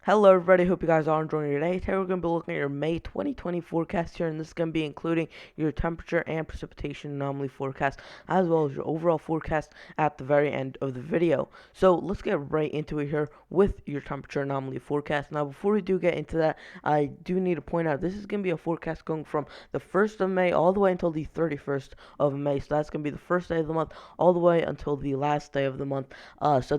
Hello everybody, hope you guys are enjoying your day. Today we're going to be looking at your May 2020 forecast here, and this is going to be including your temperature and precipitation anomaly forecast, as well as your overall forecast at the very end of the video. So let's get right into it here with your temperature anomaly forecast. Now before we do get into that, I do need to point out this is going to be a forecast going from the 1st of May all the way until the 31st of May. So that's going to be the first day of the month all the way until the last day of the month. So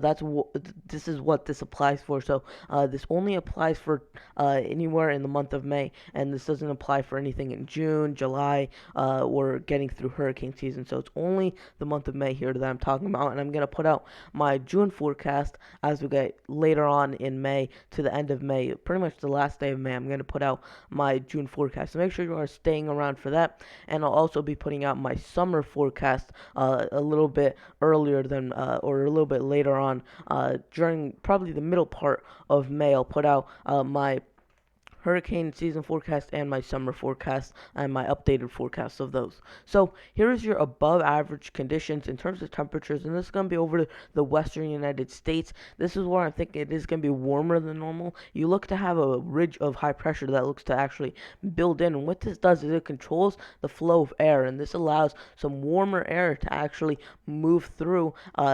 this is what this applies for. So this only applies for anywhere in the month of May, and this doesn't apply for anything in June, July, or getting through hurricane season. So it's only the month of May here that I'm talking about, and I'm going to put out my June forecast as we get later on in May to the end of May, pretty much the last day of May. I'm going to put out my June forecast. So make sure you are staying around for that, and I'll also be putting out my summer forecast a little bit earlier than or a little bit later on during probably the middle part of May. I'll put out my hurricane season forecast and my summer forecast and my updated forecast of those. So here is your above average conditions in terms of temperatures, and this is going to be over the western United States. This is where I'm thinking it is going to be warmer than normal. You look to have a ridge of high pressure that looks to actually build in, and what this does is it controls the flow of air, and this allows some warmer air to actually move through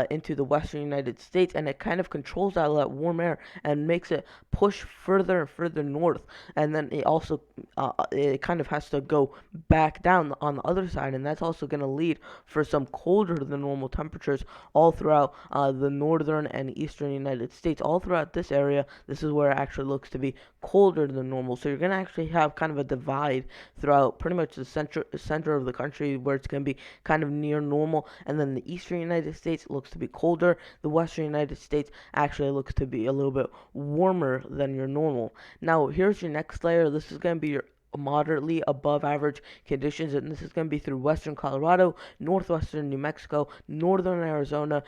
into the western United States, and it kind of controls that warm air and makes it push further and further north, and then it kind of has to go back down on the other side, and that's also going to lead for some colder than normal temperatures all throughout the northern and eastern United States. All throughout this area, this is where it actually looks to be colder than normal. So you're going to actually have kind of a divide throughout pretty much the center of the country, where it's going to be kind of near normal, and then the eastern United States looks to be colder. The western United States actually looks to be a little bit warmer than your normal. Now here's your next layer. This is going to be your moderately above average conditions, and this is going to be through western Colorado, northwestern New Mexico, northern Arizona,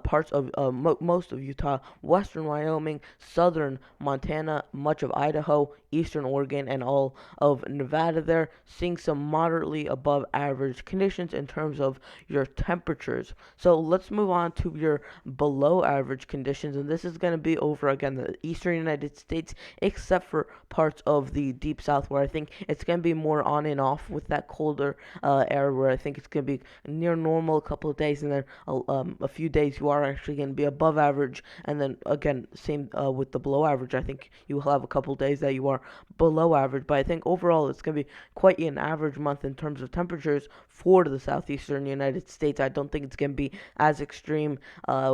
parts of most of Utah, western Wyoming, southern Montana, much of Idaho, eastern Oregon, and all of Nevada there, seeing some moderately above average conditions in terms of your temperatures. So let's move on to your below average conditions, and this is going to be over again the eastern United States, except for parts of the deep south, where I think it's going to be more on and off with that colder air, where I think it's going to be near normal a couple of days, and then a few days you are actually going to be above average, and then again same with the below average. I think you will have a couple of days that you are below average, but I think overall it's going to be quite an average month in terms of temperatures for the southeastern United States. I don't think it's going to be as extreme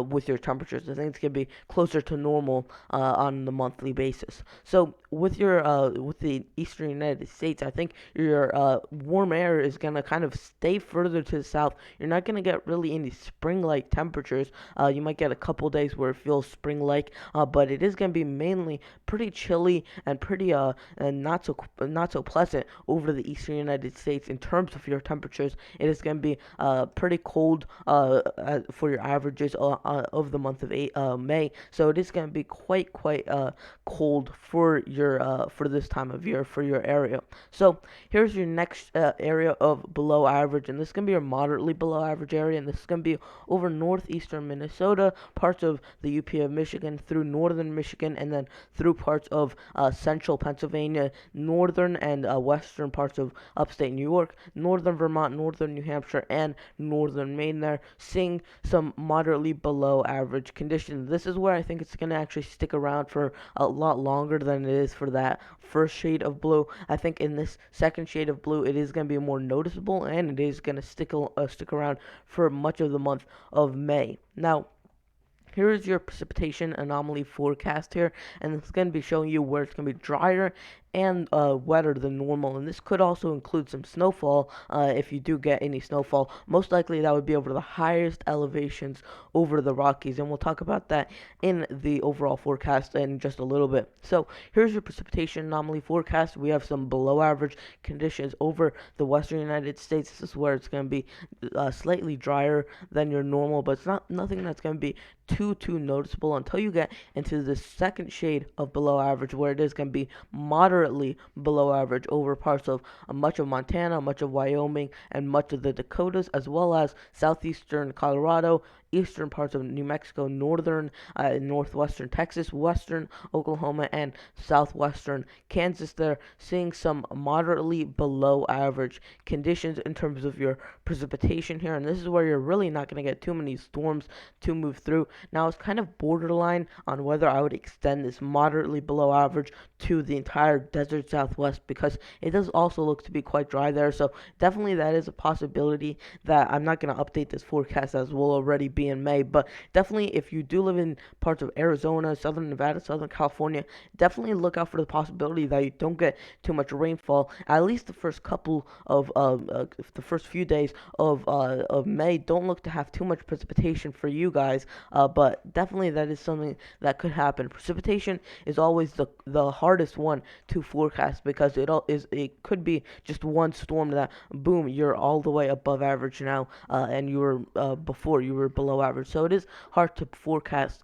with your temperatures. I think it's going to be closer to normal on the monthly basis. So with the eastern United States, I think your warm air is gonna kind of stay further to the south. You're not gonna get really any spring-like temperatures. You might get a couple days where it feels spring-like, but it is gonna be mainly pretty chilly and pretty and not so pleasant over the eastern United States in terms of your temperatures. It is gonna be pretty cold for your averages of the month of May. So it is gonna be quite cold for your for this time of year for your area. So here's your next area of below average, and this is gonna be your moderately below average area, and this is gonna be over northeastern Minnesota, parts of the UP of Michigan, through northern Michigan, and then through parts of central Pennsylvania, northern and western parts of upstate New York, northern Vermont, northern New Hampshire, and northern Maine. There, seeing some moderately below average conditions. This is where I think it's gonna actually stick around for a lot longer than it is for that first shade of blue. I think in this second shade of blue, it is going to be more noticeable, and it is going to stick around for much of the month of May. Now, here is your precipitation anomaly forecast here, and it's going to be showing you where it's going to be drier and wetter than normal, and this could also include some snowfall if you do get any snowfall. Most likely that would be over the highest elevations over the Rockies, and we'll talk about that in the overall forecast in just a little bit. So here's your precipitation anomaly forecast. We have some below average conditions over the western United States. This is where it's going to be slightly drier than your normal, but it's nothing that's going to be too noticeable until you get into the second shade of below average, where it is going to be moderately below average over parts of much of Montana, much of Wyoming, and much of the Dakotas, as well as southeastern Colorado, eastern parts of New Mexico, northern northwestern Texas, western Oklahoma, and southwestern Kansas. They're seeing some moderately below average conditions in terms of your precipitation here, and this is where you're really not going to get too many storms to move through. Now, it's kind of borderline on whether I would extend this moderately below average to the entire desert southwest, because it does also look to be quite dry there. So definitely that is a possibility. That I'm not going to update this forecast as we'll already be in May, but definitely if you do live in parts of Arizona, southern Nevada, southern California, definitely look out for the possibility that you don't get too much rainfall. At least the first couple of the first few days of May don't look to have too much precipitation for you guys. But definitely that is something that could happen. Precipitation is always the hardest one to forecast, because it could be just one storm that boom, you're all the way above average now, and you were before you were below average. So it is hard to forecast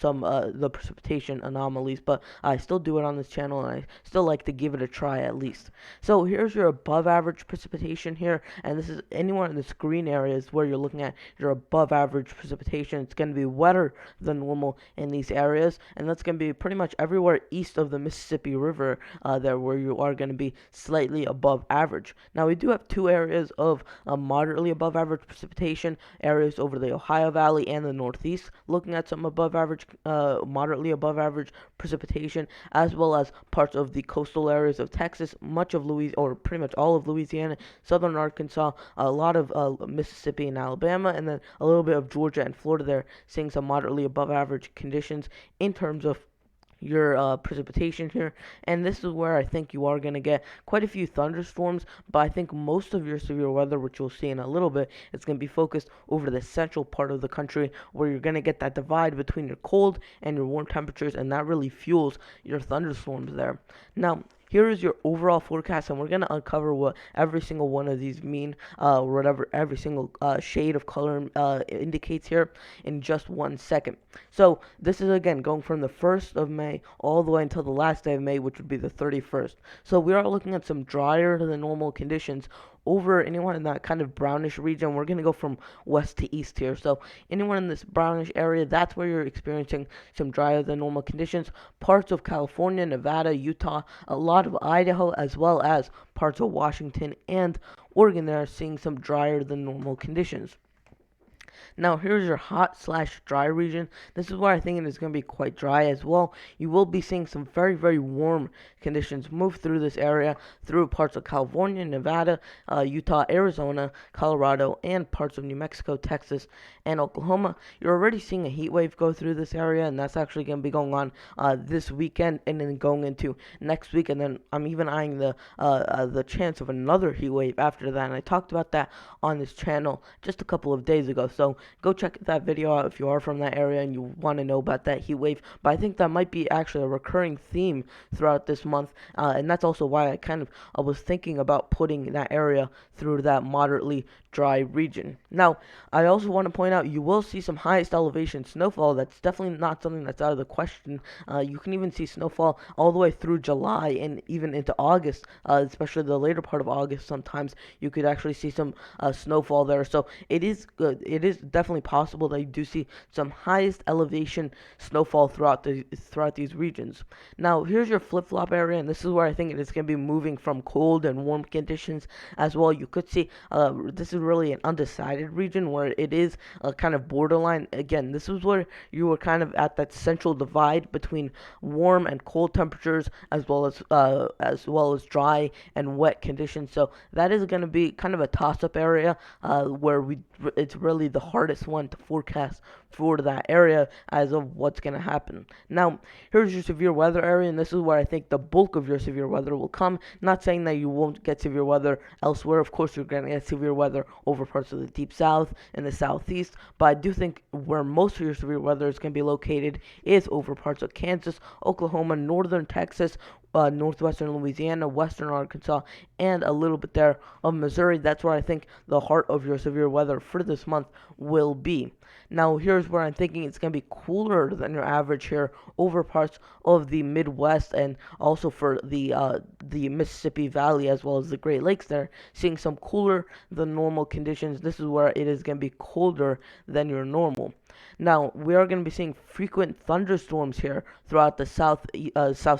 some the precipitation anomalies, but I still do it on this channel, and I still like to give it a try at least. So here's your above average precipitation here, and this is anywhere in this green area is where you're looking at your above average precipitation. It's going to be wetter than normal in these areas, and that's going to be pretty much everywhere east of the Mississippi River, there where you are going to be slightly above average. Now we do have two areas of moderately above average precipitation, areas over the Ohio Valley and the Northeast, looking at some above average, moderately above average precipitation, as well as parts of the coastal areas of Texas, much of Louisiana, or pretty much all of Louisiana, southern Arkansas, a lot of Mississippi and Alabama, and then a little bit of Georgia and Florida there, seeing some moderately above average conditions in terms of your precipitation here. And this is where I think you are going to get quite a few thunderstorms, but I think most of your severe weather, which you'll see in a little bit, is going to be focused over the central part of the country, where you're going to get that divide between your cold and your warm temperatures, and that really fuels your thunderstorms there. Now, here is your overall forecast, and we're going to uncover what every single one of these mean, whatever every single shade of color indicates here in just 1 second. So this is again going from the 1st of May all the way until the last day of May, which would be the 31st. So we are looking at some drier than normal conditions over anyone in that kind of brownish region. We're going to go from west to east here. So anyone in this brownish area, that's where you're experiencing some drier than normal conditions. Parts of California, Nevada, Utah, a lot of Idaho, as well as parts of Washington and Oregon, they are seeing some drier than normal conditions. Now, here's your hot/dry region. This is where I think it is going to be quite dry as well. You will be seeing some very, very warm conditions move through this area, through parts of California, Nevada, Utah, Arizona, Colorado, and parts of New Mexico, Texas, and Oklahoma. You're already seeing a heat wave go through this area, and that's actually going to be going on this weekend, and then going into next week. And then I'm even eyeing the chance of another heat wave after that. And I talked about that on this channel just a couple of days ago. So go check that video out if you are from that area and you want to know about that heat wave. But I think that might be actually a recurring theme throughout this month, and that's also why I was thinking about putting that area through that moderately dry region. Now, I also want to point out you will see some highest elevation snowfall. That's definitely not something that's out of the question. You can even see snowfall all the way through July and even into August, especially the later part of August. Sometimes you could actually see some snowfall there. So it is definitely possible that you do see some highest elevation snowfall throughout these regions. Now, here's your flip-flop area, and this is where I think it is going to be moving from cold and warm conditions as well. You could see this is really an undecided region where it is kind of borderline. Again, this is where you were kind of at that central divide between warm and cold temperatures, as well as dry and wet conditions. So that is going to be kind of a toss-up area where it's really the hardest one to forecast for that area as of what's going to happen. Now, here's your severe weather area, and this is where I think the bulk of your severe weather will come. Not saying that you won't get severe weather elsewhere. Of course, you're going to get severe weather over parts of the deep south and the southeast, but I do think where most of your severe weather is going to be located is over parts of Kansas, Oklahoma, northern Texas, northwestern Louisiana, western Arkansas, and a little bit there of Missouri. That's where I think the heart of your severe weather for this month will be. Now, here's where I'm thinking it's going to be cooler than your average here over parts of the Midwest and also for the Mississippi Valley as well as the Great Lakes there, seeing some cooler than normal conditions. This is where it is going to be colder than your normal. Now, we are going to be seeing frequent thunderstorms here throughout the south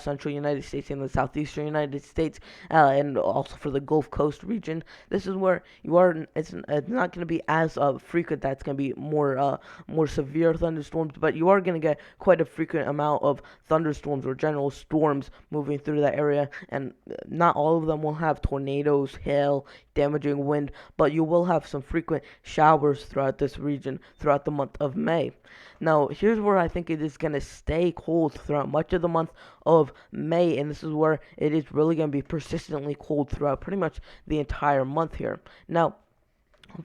central United States and the southeastern United States, and also for the Gulf Coast region. This is where you are. It's not going to be as frequent. That's going to be more severe thunderstorms, but you are going to get quite a frequent amount of thunderstorms or general storms moving through that area, and not all of them will have tornadoes, hail, damaging wind, but you will have some frequent showers throughout this region throughout the month of May. Now, here's where I think it is going to stay cold throughout much of the month of May, and this is where it is really going to be persistently cold throughout pretty much the entire month here. Now,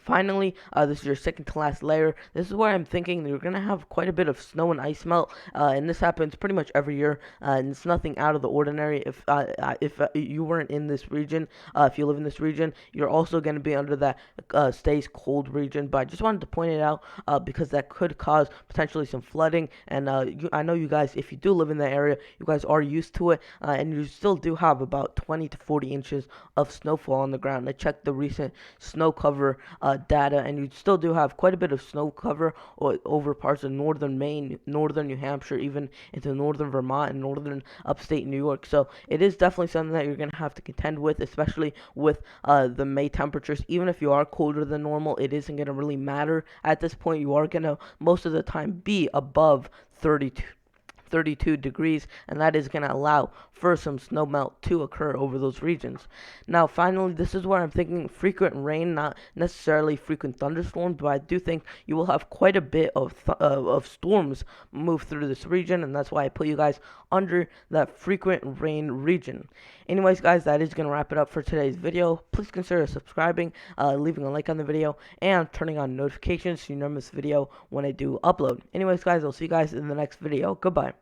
finally, this is your second to last layer. This is where I'm thinking you're going to have quite a bit of snow and ice melt, and this happens pretty much every year, and it's nothing out of the ordinary. If you weren't in this region, if you live in this region, you're also going to be under that stays cold region. But I just wanted to point it out because that could cause potentially some flooding, and I know you guys, if you do live in that area, you guys are used to it, and you still do have about 20 to 40 inches of snowfall on the ground. I checked the recent snow cover data, and you still do have quite a bit of snow cover over parts of northern Maine, northern New Hampshire, even into northern Vermont and northern upstate New York. So it is definitely something that you're going to have to contend with, especially with the May temperatures. Even if you are colder than normal, it isn't going to really matter at this point. You are going to most of the time be above 32 degrees, and that is going to allow for some snow melt to occur over those regions. Now, finally, this is where I'm thinking frequent rain, not necessarily frequent thunderstorms, but I do think you will have quite a bit of storms move through this region, and that's why I put you guys under that frequent rain region. Anyways, guys, that is going to wrap it up for today's video. Please consider subscribing, leaving a like on the video, and turning on notifications so you never miss a video when I do upload. Anyways, guys, I'll see you guys in the next video. Goodbye.